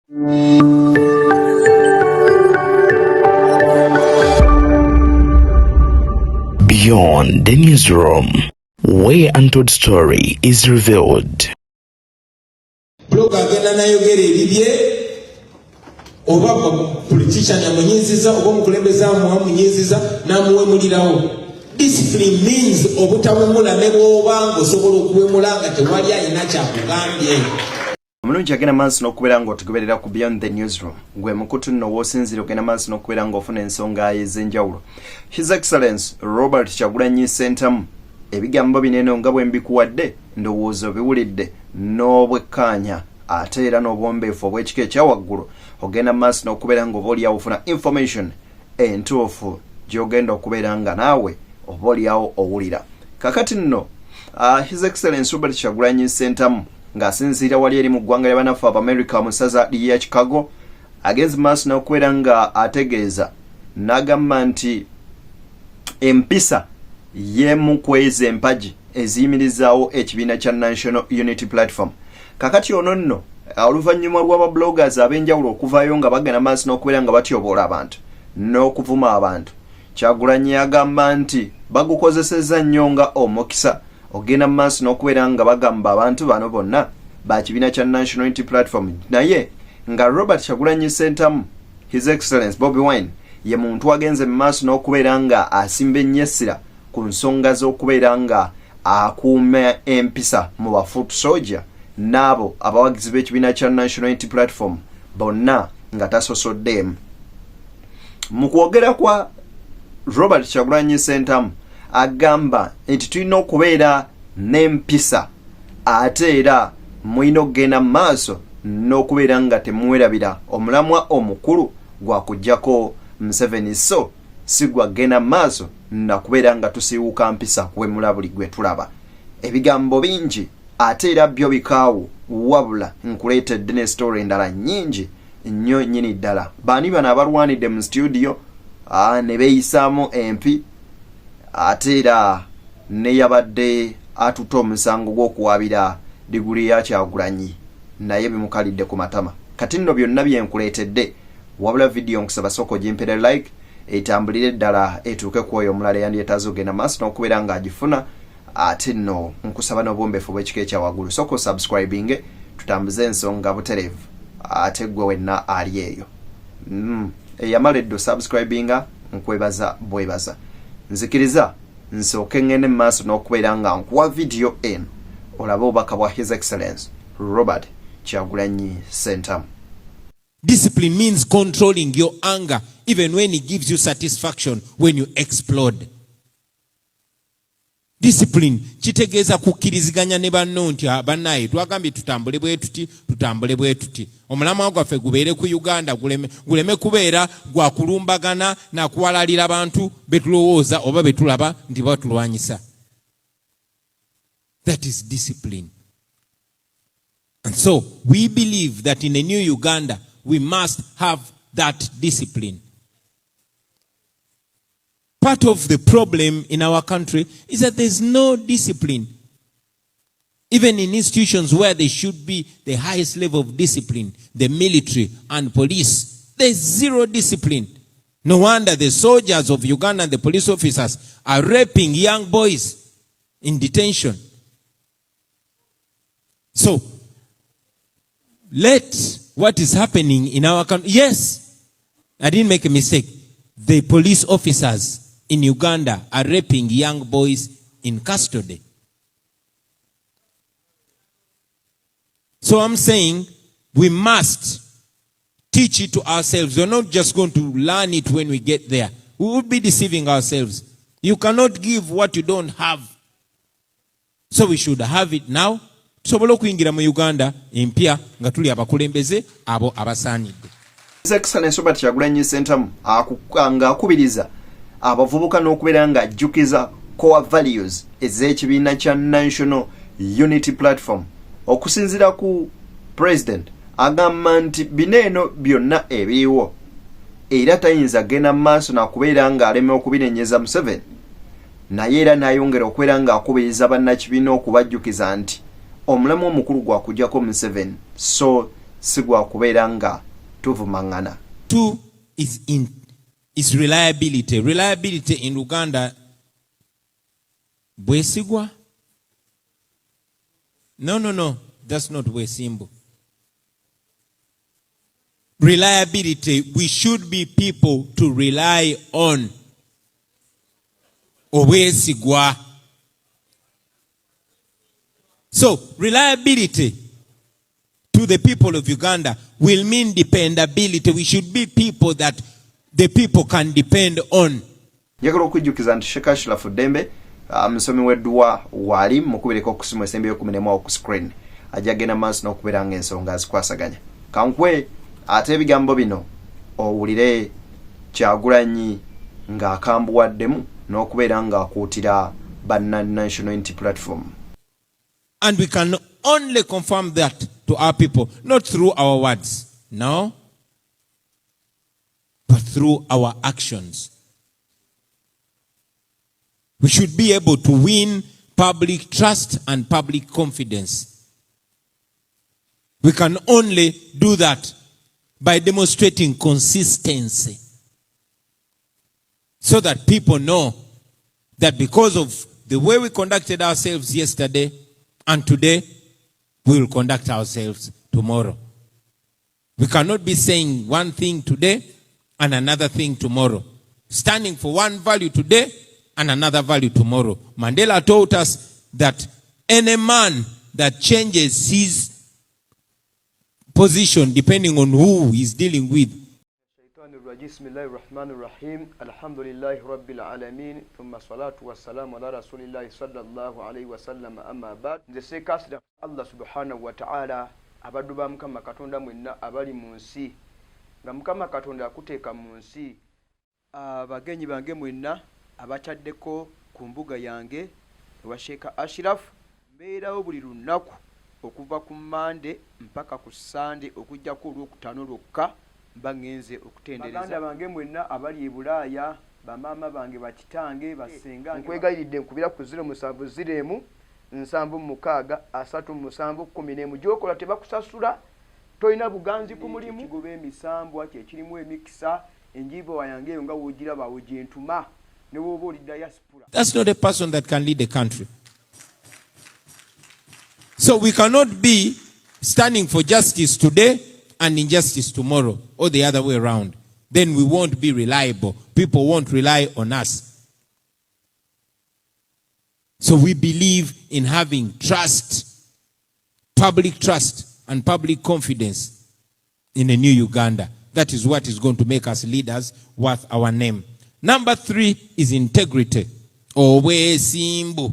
Beyond the newsroom, where untold story is revealed. Bloga agenda nayogera ebibye oba politician amunyiziza oba omukulembeze amunyiziza n'amuwemulirawo. Discipline means obutawemula ne bw'obanga osobola okuwemula nga tewali alina kyakugambye. Omulungi agenda maaso n'okubeera ng'otugoberera ku Beyond the Newsroom. Gwe mukutu nno w'osinzira ogenda maaso n'okubeera ng'ofuna ensonga ez'enjawulo. His Excellence Robert Kyagulanyi Ssentamu ebigambo binene nga bwe mbikuwadde ndowooza biwulidde n'obwekkaanya ate era n'obwombeefu obw'ekika ekyawaggulu ogenda maaso n'okubeera ng'oba oliawo ofuna information entuufu gy'ogenda okubeera nga naawe oba oliawo owulira. Kakati nno His Excellence Robert Kyagulanyi Ssentamu ng'asinziira wali eri mu ggwanga ly'abanafu Abamerica mu ssaza lya Chicago agenze maaso n'okubeera nga ategeeza n'agamba nti empisa y'emu ku ezo empagi eziyimirizaawo ekibiina kya National Unity Platform. Kakati ono nno oluvannyuma lw'ababloggers ab'enjawulo okuvaayo nga bagenda maaso n'okubeera nga batyoboola abantu n'okuvuma abantu, Kyagulanyi agamba nti bagukozesezza nnyo nga omukisa ogenda maaso n'okubeera nga bagamba abantu bano bonna ba kibiina kya National Unity Platform, naye nga Robert Kyagulanyi Ssentamu His Excellence Bobi Wine ye muntu agenze mu maaso n'okubeera nga asimba ennyessira ku nsonga z'okubeera nga akuuma empisa mu bafoot soldier n'abo abawagizi b'ekibiina kya National Unity Platform bonna nga tasosoddeemu. Mu kwogera kwa Robert Kyagulanyi Ssentamu agamba nti tulina okubeera n'empisa ate era mulina okugenda mu maaso n'okubeera nga temuwerabira omulamwa omukulu gwakuggyako Museveni, so si gwagenda mu maaso nakubeera nga tusiiwuka mpisa kuwemula buli gwe tulaba. Ebigambo bingi ate era byo bikaawo wabula nkuleetedde ne story endala nnyingi nnyo nnyini ddala. Baani bano abalwanidde mu studio ne beeyisaamu empi ate era ne yabadde atuta omusango gw'okuwaabira diguli ya Kyagulanyi naye bimukalidde ku matama. Kati nno byonna byenkuleetedde wabula video nkusaba soko gimpere like etambulire ddala etuuke ku oyo omulala yandyetaaze ogenda maaso n'okubeera ng'agifuna ate nno nkusaba n'obwombeefu bw'ekika ekyawaggulu soko subscribing tutambuze ensonga butereevu ate gwe wenna ali eyo eyamala eddo subscribinga nkwebaza bwebaza. Nzikiriza nsooke ngende mu maaso n'okubeera nga nkuwa video eno olabe obubaka bwa His Excellence Robert Kyagulanyi Ssentamu. Discipline means controlling your anger even when it gives you satisfaction when you explode. Discipline kitegeeza kukkiriziganya ne banno nti bannaye twagambye tutambule bwe tuti omulamwa gwaffe gubeere ku Uganda guleme kubeera gwa kulumbagana na kuwalalira abantu betulowooza oba betulaba nti batulwanyisa. That is discipline. And so we believe that in a new Uganda we must have that discipline. Part of the problem in our country is that there's no discipline. Even in institutions where there should be the highest level of discipline, the military and police, there's zero discipline. No wonder the soldiers of Uganda and the police officers are raping young boys in detention. So, let what is happening in our country, yes, I didn't make a mistake. The police officers in Uganda are raping young boys in custody. So I'm saying we must teach it to ourselves. We're not just going to learn it when we get there. We would be deceiving ourselves. You cannot give what you don't have. So we should have it now. Tusobole okuyingira mu Uganda empya nga tuli abakulembeze abo abasaanidde. His Excellence Robert Kyagulanyi Ssentamu akubiriza abavubuka n'okubeera nga ajjukiza core values ez'ekibiina kya National Unity Platform. Okusinziira ku President agamba nti bineeno byonna ebiriwo era tayinza genda mu maaso n'akubeera nga aleme okubinenyeza Museveni, naye era n'ayongera okubeera nga akubiriza bannakibiina okubajjukiza nti omulamu omukulu gwakuggyako Museveni, so sigwa kubeera nga tuvumangana. 2 is reliability. Reliability in Uganda bwesigwa? No, that's not Bwesimbu. Reliability, we should be people to rely on. Obwesigwa. So, reliability to the people of Uganda will mean dependability. We should be people that the people can depend on. Njagala okujjukiza nti Sheikh Ashraf Dembe musomi w'edduwa wali mukubireko okusimu esembe y'okumenemu ku screen ajagena maaso n'okubeera ng'ensonga azikwasaganya. Kankwe ate ebigambo bino owulire Kyagulanyi ng'akambuwaddemu n'okubeera ng'akuutira banna National Unity Platform. And we can only confirm that to our people, not through our words, no, but through our actions. We should be able to win public trust and public confidence. We can only do that by demonstrating consistency, so that people know that because of the way we conducted ourselves yesterday and today, we will conduct ourselves tomorrow. We cannot be saying one thing today and another thing tomorrow. Standing for one value today and another value tomorrow. Mandela taught us that any man that changes his position depending on who he's dealing with. Bismillahir Rahmanir Rahim. Alhamdulillahi Rabbil Alamin. Thumma salatu wassalamu ala Rasulillahi sallallahu alayhi wa sallam, amma ba'd. Nze sekasida Allah subhanahu wa ta'ala abaddu ba Mukama Katonda mwenna abali mu nsi. Nga Mukama Katonda akuteeka mu nsi. Abagenyi bange mwenna abataddeko ku mbuga yange ewa Sheikh Ashraf, mbeerawo buli lunaku okuva ku Mande mpaka ku Sande okujjako olwokutaano lwokka bangenze okutendereza. Baganda bange mwenna abali e Bulaaya, bamama bange bakitange basenga, nkwegayiridde nkubira ku 0707 7 6 3 gyokola tebakusasula, toyina buganzi ku mulimu, kigoba emisambwa kyekirimu emikisa, enjibo wayange nga wogiraba wogentuma ne woba oli diaspora. That's not a person that can lead the country. So we cannot be standing for justice today and injustice tomorrow, or the other way around. Then we won't be reliable. People won't rely on us. So we believe in having trust, public trust and public confidence in a new Uganda. That is what is going to make us leaders worth our name. Number 3 is integrity. Obwesimbu.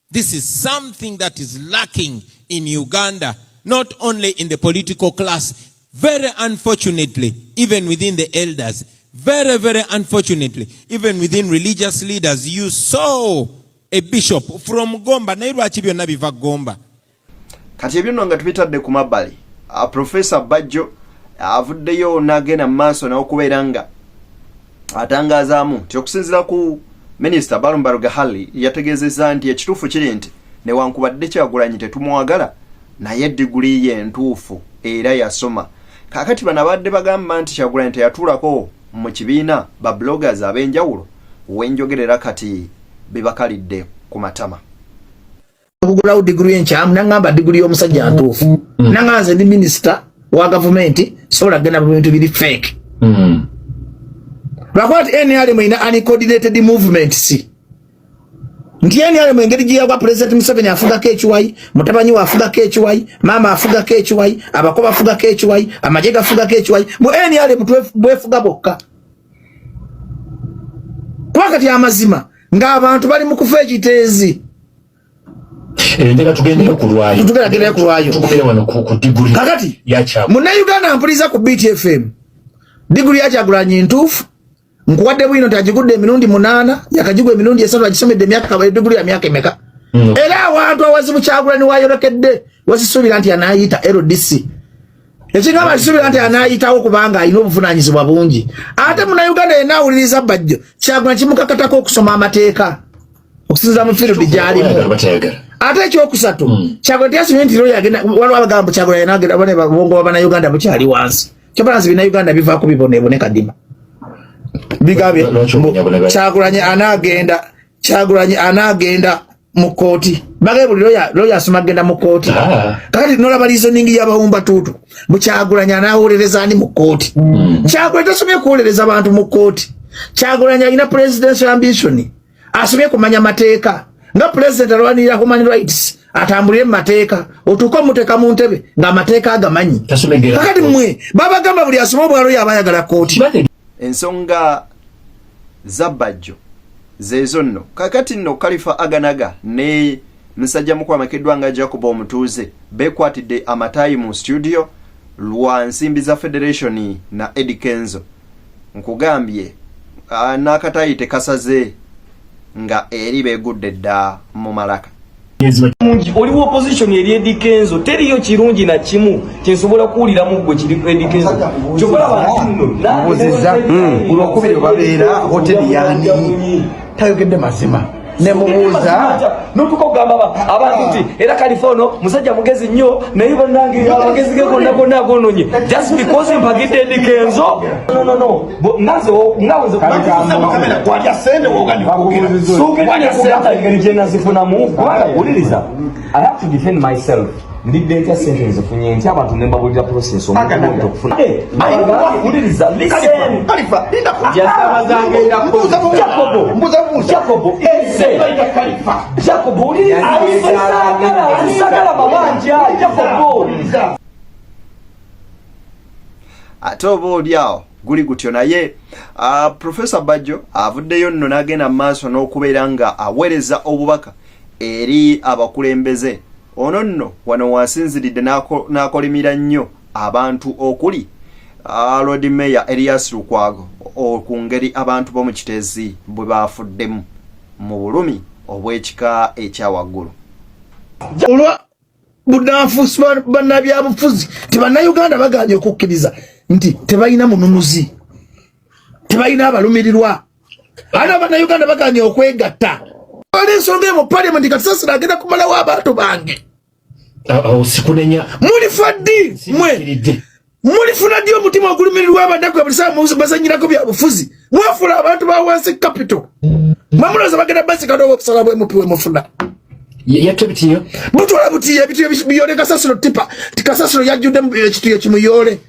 This is something that is lacking in Uganda, not only in the political class, very unfortunately, even within the elders, very, very unfortunately, even within religious leaders. You saw a bishop from Gomba, nairwachi byonna biva Gomba. Kati ebyo nga tubitadde ku mabbali, Professor Bajjo avuddeyo n'agenda maaso n'okubeera nga atangazaamu nti okusinziira ku Minisita Balumba Rugahali yategeezezza nti ekituufu kiri nti newankubadde Kyagulanyi tetumwagala, naye diguli ye ntuufu era yasoma. Kakati bano abadde bagamba nti Kyagulanyi teyatuulako mu kibiina ba bloggers ab'enjawulo, wenjogerera kati bibakalidde ku matama. Okugulawo diguli enkyamu nangamba diguli y'omusajja ntuufu. Nanganze ndi minisita wa gavumenti sobola kugenda mu bintu biri fake. Lwakwati NRM ina uncoordinated movements. Nti NRM engeri giyagwa President Museveni afuga KHY, Mutabanyi afuga KHY, Mama afuga KHY, Abakoba afuga KHY, Amajega afuga KHY, mu NRM bwefuga bokka. Wakati amazima nga abantu bali mu kufa ekiteezi. Ndeka tugendera ku lwayo. Tugendera ku lwayo. Tugendera wano ku diguli. Kakati ya Kyagulanyi. Muna Uganda mpuliza ku BTFM. Diguli ya Kyagulanyi ntuufu. Nkuwadde bwino tajigudde emirundi 8, yakajigwa emirundi 3 agisomedde emyaka diguli ya myaka emeka. Era abantu awazibu Kyagulanyi wayolekedde wasisubira nti anayita LDC. Ekigamba asubira nti anayitawo kubanga alina obuvunaanyizibwa bungi. Ate muna Uganda yenna awuliriza Bajjo Kyagulanyi kimukakatako okusoma amateeka okusinziira mu field gy'alimu. ate ekyokusatu Kyagulanyi yasimye nti lawyer agenda waliwo abagamba Kyagulanyi n'agenda bane bongo bannayuganda bukyali wansi kyobalansi binnayuganda bivaako bibone kadima bigambye Kyagulanyi anaagenda mu kooti bagambye buli lawyer asoma agenda mu kooti kakati nolaba reasoning y'abawumba tuutu mu Kyagulanyi anaawolereza ani mu kooti Kyagulanyi tasomye kuwolereza abantu mu kooti Kyagulanyi alina presidential ambition asomye kumanya mateeka nga president alwanirira human rights atambulire mu mateeka otuuka omuteeka mu ntebe ng'amateeka agamanyi kakati mmwe babagamba buli asoma obwalo yabayagala kooti ensonga za Bajjo zezo nno kakati nno Khalifa Aganaga ne musajja mukulu amakeddwa nga Jacob Omutuuze bekwatidde amatayi mu studio lwa nsimbi za Federation na Eddie Kenzo nkugambye n'akatayi tekasaze nga eri begudde dda mu malaka oliwo opposition eri Eddie Kenzo teriyo kirungi na kimu kyensobola kuwuliramu gwe kiri Eddie Kenzo kyokola bantunobuziza olwokubiri babeera hoteli yani tayogedde mazima nemubuuza notukogamba abantu nti era California musajja mugezi nnyo naye bannange amagezi ge gonna agononye just because mpagidde Eddie Kenzo no ngaze kwalya sente woganifunamu kubanga wuliriza I have to defend myself ndidde ntya sente nzifunye ntya abantu ne mbabulira process omuntu okufuna wuliriza listen Jacobo ate oba oliawo guli gutyo naye Professor Bajjo avuddeyo nno n'agenda maaso n'okubeera nga aweereza obubaka eri abakulembeze ono nno wano wasinziridde n'akolimira nnyo abantu okuli Lord Mayor Erias Lukwago ku ngeri abantu b'omu Kiteezi bwe baafuddemu mu bulumi obw'ekika ekyawaggulu olwa budanfusi bannabyabufuzi nti bannayuganda baganye okukkiriza nti tebalina mununuzi tebalina abalumirirwa ate bannayuganda baganye okwegatta olw'ensonga mu parliament kati Sasira agenda kumalawo abantu bange sikunenya muli faddi mwe mulifuna ddi omutima ogulumirirwa abaddaku buli saa bazanyirako byabufuzi mwafula abantu bawansi capital mwamuloza bagenda basikadde okusala bwemupi wemufuna yate bitiyo mutwala butiya ebitiyo biyole Kasasiro tipa tikasasiro yajjudde ekitiyo kimuyole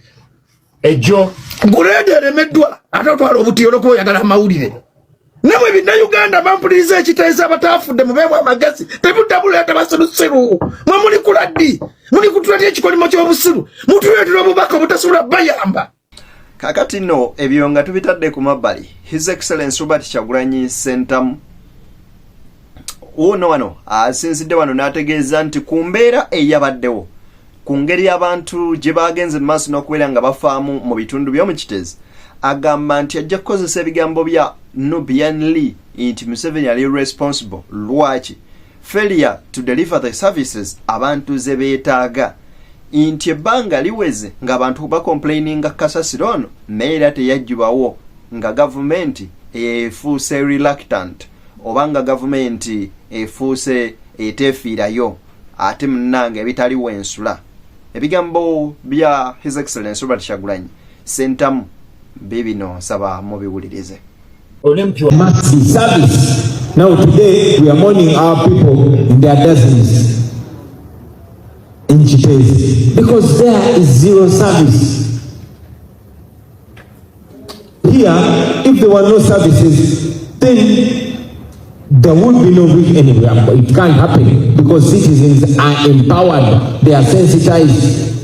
ejo gulede eremeddwa ate otwala obutiyo olwokuba oyagala amawulire namwe binnayuganda bampuliriza ekiteeza abatafudde mubeemu amagezi tebuddabuleeta basirusiru mwe muli kuladdi muli kutulatya ekikolimo ky'obusiru mutuleetera obubaka obutasobola bayamba kakati nno ebyo nga tubitadde ku mabbali His Excellency Robert Kyagulanyi Ssentamu wano asinzidde wano n'ategeeza nti ku mbeera eyabaddewo ku ngeri abantu gye bagenze mu maaso n'okubeera nga bafaamu mu bitundu by'omu Kiteezi agamba nti ajja kukozesa ebigambo bya Nubian Lee nti Museveni ali responsible lwaki failure to deliver the services abantu ze beetaaga nti ebbanga liweze ng'abantu bacomplaininga Kasasiro ono naye era teyajjibwawo nga gavumenti efuuse reluctant oba nga gavumenti efuuse eteefiirayo ate munnange ebitaliwo ensula ebigambo bya His Excellency Robert Kyagulanyi Ssentamu bibino nsaba mubiwulirize must be service. Now today we are mourning our people in their dozens in Kiteezi because there is zero service. Here, if there were no services, then there would be no reach anywhere. But it can't happen because citizens are empowered, they are sensitized.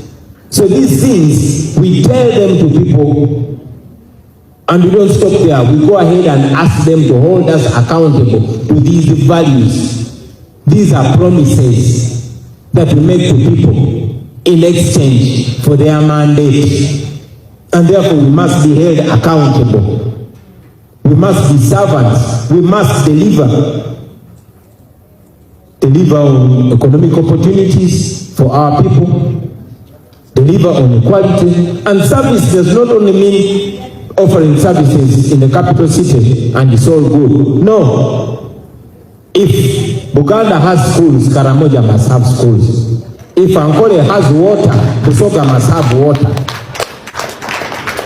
So these things, we tell them to people. And we don't stop there. We go ahead and ask them to hold us accountable to these values. These are promises that we make to people in exchange for their mandate. And therefore we must be held accountable. We must be servants. We must deliver. Deliver on economic opportunities for our people. Deliver on equality. And service does not only mean offering services in the capital city and it's all good. No. If Buganda has schools, Karamoja must have schools. If Ankole has water, Busoga must have water.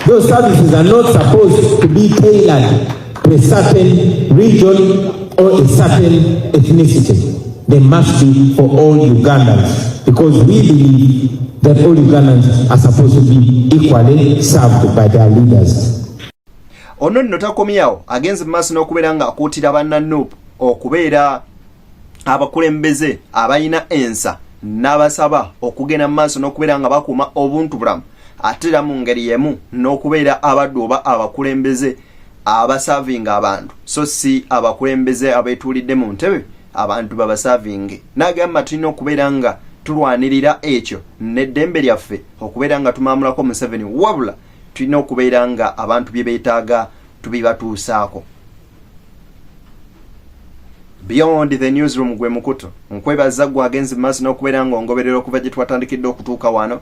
Those services are not supposed to be tailored to a certain region or a certain ethnicity. They must be for all Ugandans, because we believe that all Ugandans are supposed to be equally served by their leaders. Ono nno takomyawo agenze mu maaso n'okubeera nga akuutira bannaNUP okubeera abakulembeze abalina ensa n'abasaba okugenda mu maaso n'okubeera nga bakuuma obuntubulamu ate era mu ngeri y'emu n'okubeera abaddu oba abakulembeze abasavinga abantu so si abakulembeze abeetuulidde mu ntebe abantu babasavinge. N'agamba tulina okubeera nga tulwanirira ekyo n'eddembe lyaffe okubeera nga tumamulako Museveni, wabula tulina okubeera nga abantu bye beetaaga tubibatuusaako. Beyond the newsroom gwe mukuto nkwebaza gwe agenze mu maaso n'okubeera nga ongoberera okuva gye twatandikidde okutuuka wano.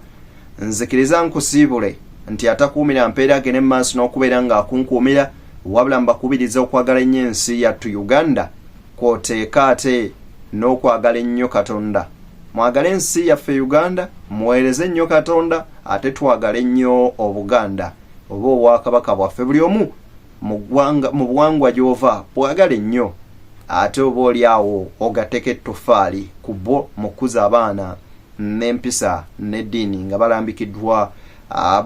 Nzikiriza nkusiibule nti atakuumira mpeera agende mu maaso n'okubeera nga akunkuumira, wabula mbakubiriza okwagala ennyo ensi yattu Uganda kw'oteeka ate n'okwagala ennyo Katonda. Mwagale ensi yaffe Uganda, muweereze ennyo Katonda, ate twagale ennyo Obuganda oba obwakabaka bwaffe. Buli omu mu buwangwa gy'ova bwagale nnyo, ate oba oli awo ogateko ettofaali ku bo mu kuza abaana n'empisa n'eddiini nga balambikiddwa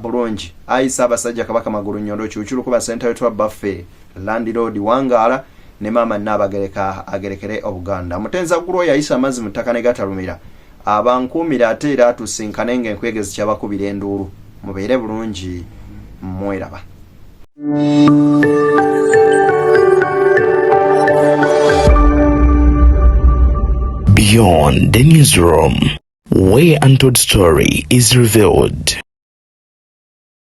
bulungi. Ayisa abasajja Kabaka Magulu Nyondo Kyukyuruku ba ssentebe twa baffe Landlord Wangaala ne maama Nnabagereka agerekere Obuganda. Mutenza Gulu yayisa amazzi mu ttaka ne gatalumira. Abankuumira ate era tusinkane ng'enkwegezi kyabakubira enduulu. Mubeere bulungi, mweraba. Beyond the newsroom, where untold story is revealed.